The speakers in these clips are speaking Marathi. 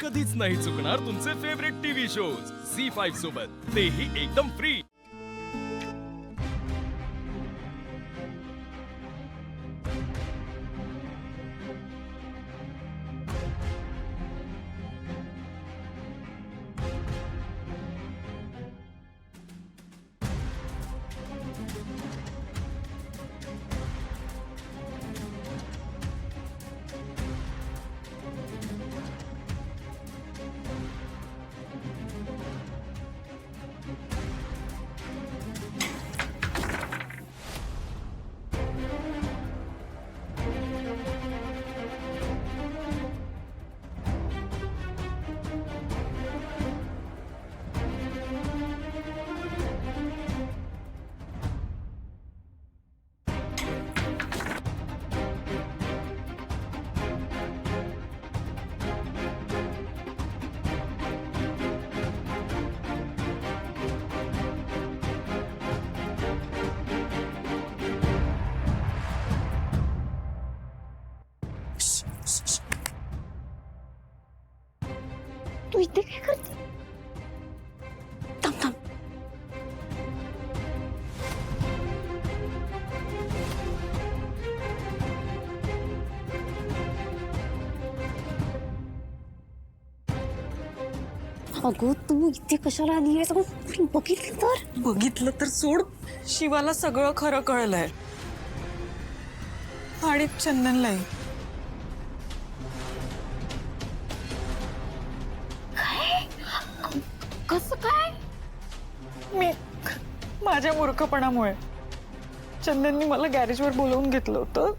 कधीच नाही चुकणार तुमचे फेवरेट टीव्ही शोज झी5 सोबत, तेही एकदम फ्री। तू इथे काय करते? थांब थांब. अगं तू इथे कशाला आली आहेस? बघितलं तर सोड. शिवाला सगळं खरं कळलंय आणि चंदनलाही. कसं काय? मी माझ्या मूर्खपणामुळे चंदननी मला गॅरेजवर बोलवून घेतलं होतं.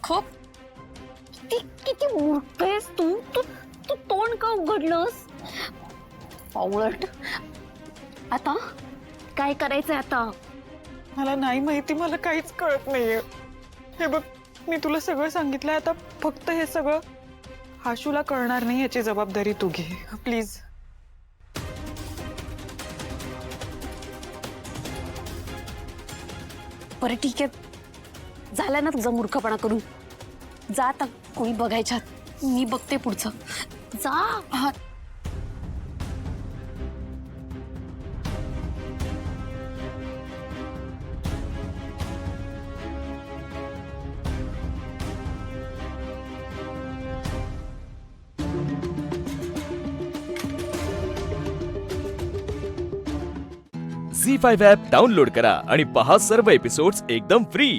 खूप किती मूर्ख आहेस तू. तू तू तोंड का उघडलंस? पावळट. आता काय करायचंय आता? मला नाही माहिती, मला काहीच कळत नाहीये. हे बघ, मी तुला सगळं सांगितलंय. आता फक्त हे सगळं आशूला कळणार नाही याची जबाबदारी तू घे प्लीज. बरं ठीक आहे, झालं ना तुझा मूर्खपणा करून. जा आता, कोणी बघायच्यात. मी बघते पुढचं. जा. हा. झी5 ॲप डाउनलोड करा आणि पहा सर्व एपिसोड्स एकदम फ्री।